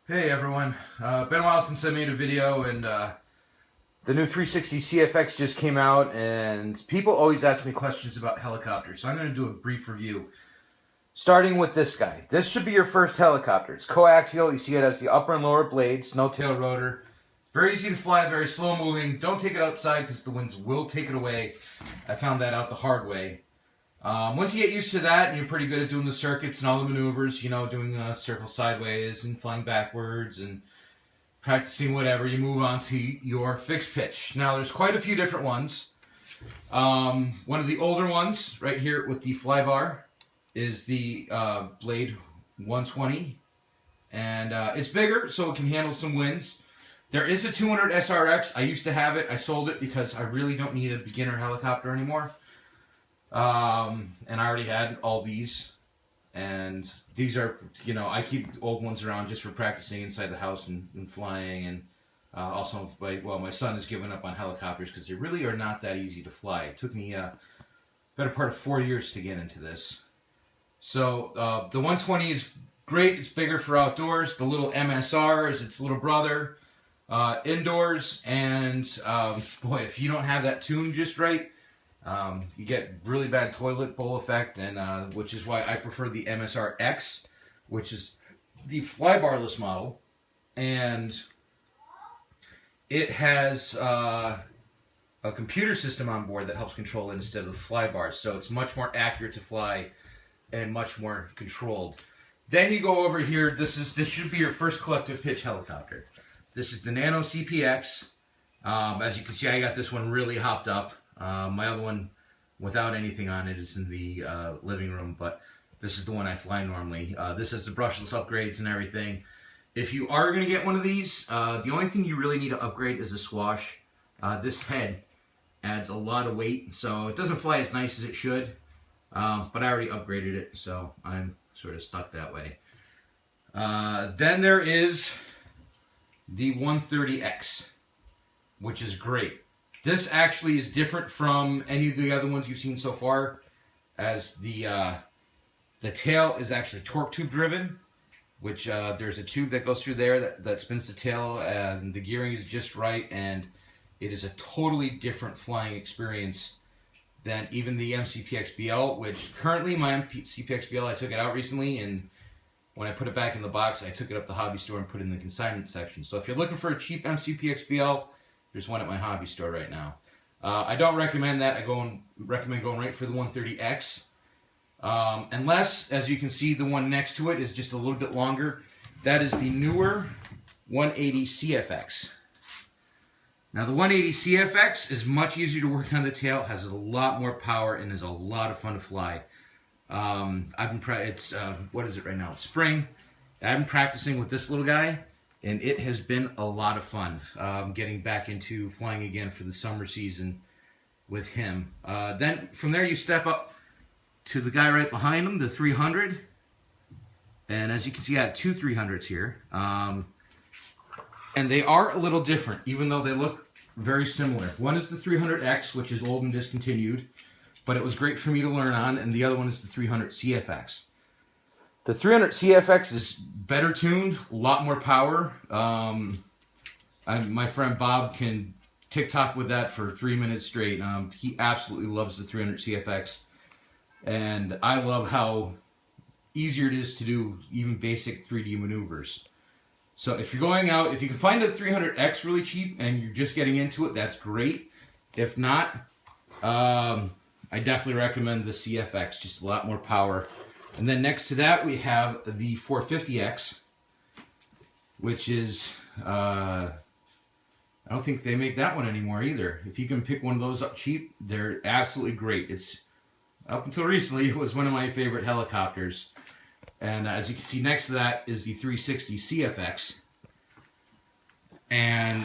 Hey everyone, been a while since I made a video, and the new 360 CFX just came out, and people always ask me questions about helicopters, so I'm going to do a brief review. Starting with this guy. This should be your first helicopter. It's coaxial. You see it has the upper and lower blades, no tail rotor. Very easy to fly, very slow moving. Don't take it outside because the winds will take it away. I found that out the hard way. Once you get used to that and you're pretty good at doing the circuits and all the maneuvers, you know, doing a circle sideways and flying backwards and practicing whatever, you move on to your fixed pitch. Now, there's quite a few different ones. One of the older ones, right here with the flybar, is the Blade 120. And it's bigger, so it can handle some winds. There is a 200 SRX. I used to have it. I sold it because I really don't need a beginner helicopter anymore. And I already had all these, and these are, you know, I keep old ones around just for practicing inside the house and flying, and also, my son has given up on helicopters because they really are not that easy to fly. It took me a better part of 4 years to get into this. So the 120 is great. It's bigger for outdoors. The little MSR is its little brother indoors, and boy, if you don't have that tuned just right, you get really bad toilet bowl effect, and which is why I prefer the MSR-X, which is the flybarless model, and it has a computer system on board that helps control it instead of the flybars, so it's much more accurate to fly and much more controlled. Then you go over here. This should be your first collective pitch helicopter. This is the Nano Cpx. As you can see, I got this one really hopped up. My other one without anything on it is in the living room, but this is the one I fly normally. This has the brushless upgrades and everything. If you are going to get one of these, the only thing you really need to upgrade is a swash. This head adds a lot of weight, so it doesn't fly as nice as it should, but I already upgraded it, so I'm sort of stuck that way. Then there is the 130X, which is great. This actually is different from any of the other ones you've seen so far, as the tail is actually torque tube driven, which there's a tube that goes through there that spins the tail, and the gearing is just right, and it is a totally different flying experience than even the mCPX BL, which currently my mCPX BL, I took it out recently, and when I put it back in the box, I took it up the hobby store and put it in the consignment section. So if you're looking for a cheap mCPX BL, there's one at my hobby store right now. I don't recommend that. I recommend going right for the 130X. Unless, as you can see, the one next to it is just a little bit longer. That is the newer 180 CFX. Now, the 180 CFX is much easier to work on the tail, has a lot more power, and is a what is it right now? It's spring. I've been practicing with this little guy, and it has been a lot of fun getting back into flying again for the summer season with him. Then from there you step up to the guy right behind him, the 300. And as you can see, I have two 300s here. And they are a little different, even though they look very similar. One is the 300X, which is old and discontinued, but it was great for me to learn on, and the other one is the 300 CFX. The 300 CFX is better tuned, a lot more power. My friend Bob can TikTok with that for 3 minutes straight. He absolutely loves the 300 CFX, and I love how easier it is to do even basic 3D maneuvers. So if you're going out, if you can find a 300X really cheap and you're just getting into it, that's great. If not, I definitely recommend the CFX, just a lot more power. And then next to that, we have the 450X, which is, I don't think they make that one anymore either. If you can pick one of those up cheap, they're absolutely great. It's, up until recently, it was one of my favorite helicopters. And as you can see, next to that is the 360 CFX. And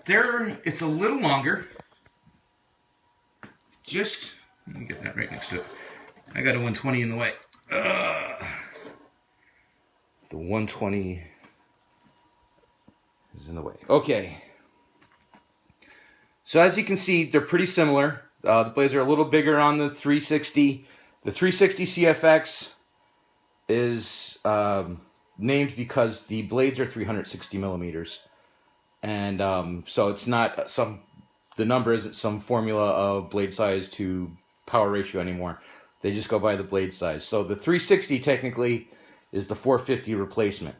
it's a little longer. Let me get that right next to it. I got a 120 in the way. The 120 is in the way. Okay. So as you can see, they're pretty similar. The blades are a little bigger on the 360. The 360 CFX is named because the blades are 360 millimeters. And so it's not the number isn't some formula of blade size to power ratio anymore. They just go by the blade size. So the 360 technically is the 450 replacement.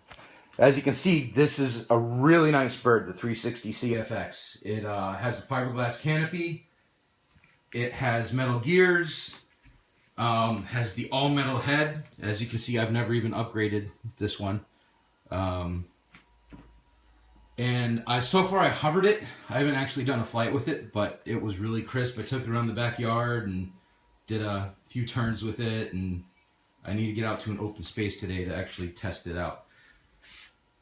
As you can see, this is a really nice bird, the 360 CFX. It has a fiberglass canopy. It has metal gears. Has the all-metal head. As you can see, I've never even upgraded this one. And so far I hovered it. I haven't actually done a flight with it, but it was really crisp. I took it around the backyard and did a few turns with it, and I need to get out to an open space today to actually test it out.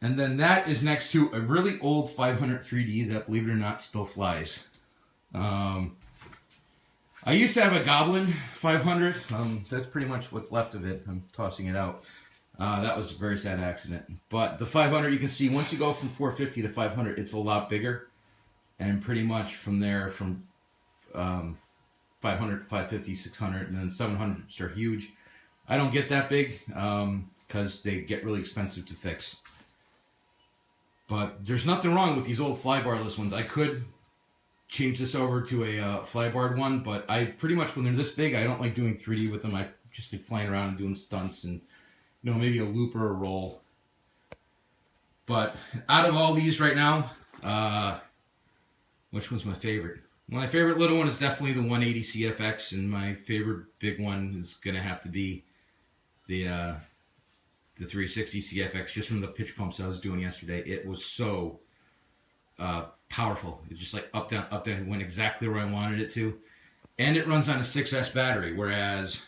And then that is next to a really old 500 3D that, believe it or not, still flies. I used to have a Goblin 500. That's pretty much what's left of it. I'm tossing it out. That was a very sad accident. But the 500, you can see, once you go from 450 to 500, it's a lot bigger. And pretty much from there, from 500 to 550, 600, and then 700s are huge. I don't get that big because they get really expensive to fix. But there's nothing wrong with these old flybarless ones. I could change this over to a flybarred one, but I pretty much, when they're this big, I don't like doing 3D with them. I just like flying around and doing stunts and, you know, maybe a loop or a roll. But out of all these right now, which one's my favorite? My favorite little one is definitely the 180 CFX, and my favorite big one is going to have to be the 360 CFX, just from the pitch pumps I was doing yesterday. It was so powerful. It just like up, down, went exactly where I wanted it to. And it runs on a 6S battery, whereas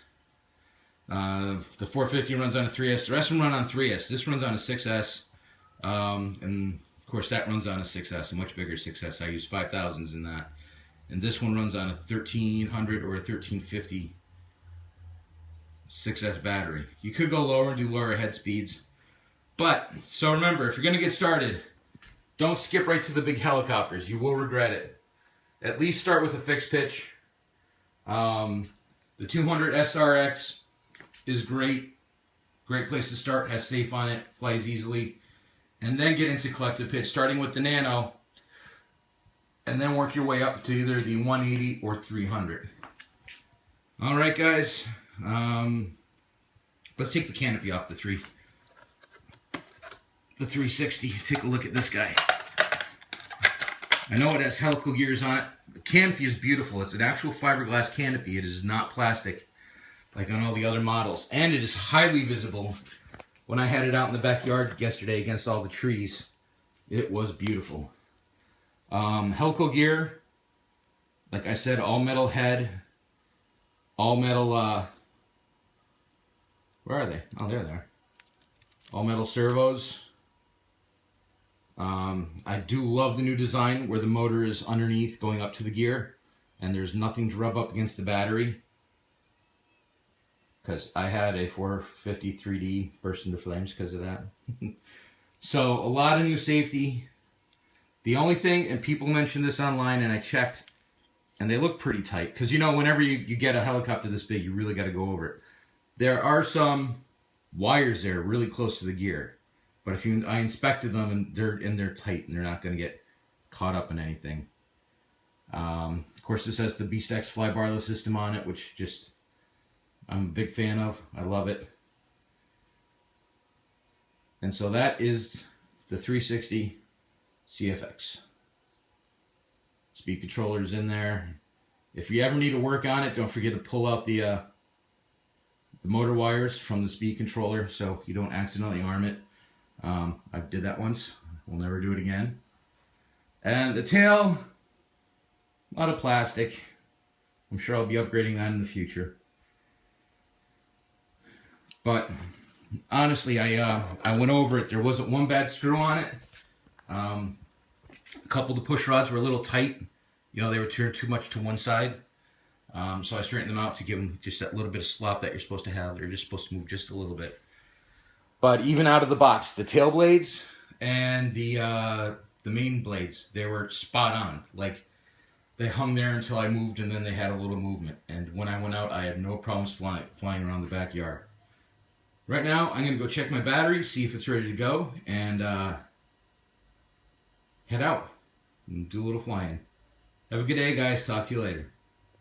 the 450 runs on a 3S. The rest of them run on 3S. This runs on a 6S. And of course that runs on a 6S, a much bigger 6S. I use 5000s in that. And this one runs on a 1300 or a 1350 6S battery. You could go lower and do lower head speeds. But, so remember, if you're going to get started, don't skip right to the big helicopters. You will regret it. At least start with a fixed pitch. The 200 SRX is great. Great place to start. Has safe on it. Flies easily. And then get into collective pitch, starting with the Nano. And then work your way up to either the 180 or 300. Alright guys. Let's take the canopy off the 360. Take a look at this guy. I know it has helical gears on it. The canopy is beautiful. It's an actual fiberglass canopy. It is not plastic like on all the other models. And it is highly visible. When I had it out in the backyard yesterday against all the trees, it was beautiful. Helical gear, like I said, all metal head, all metal, where are they? Oh, there they are. All metal servos. I do love the new design where the motor is underneath going up to the gear and there's nothing to rub up against the battery, because I had a 450 3D burst into flames because of that. So a lot of new safety. The only thing, and people mentioned this online and I checked, and they look pretty tight, because you know whenever you get a helicopter this big, you really got to go over it. There are some wires there really close to the gear, but I inspected them and they're tight and they're not going to get caught up in anything. Of course, this has the BeastX flybarless system on it, which just I'm a big fan of. I love it. And so that is the 360 CFX. Speed controller's in there. If you ever need to work on it, don't forget to pull out the motor wires from the speed controller so you don't accidentally arm it. I did that once. We'll never do it again. And the tail, a lot of plastic. I'm sure I'll be upgrading that in the future. But honestly, I went over it. There wasn't one bad screw on it. A couple of the push rods were a little tight. You know, they were turned too much to one side. So I straightened them out to give them just that little bit of slop that you're supposed to have. They're just supposed to move just a little bit. But even out of the box, the tail blades and the main blades, they were spot on. Like, they hung there until I moved, and then they had a little movement. And when I went out, I had no problems flying around the backyard. Right now, I'm going to go check my battery, see if it's ready to go, and head out and do a little flying. Have a good day, guys. Talk to you later.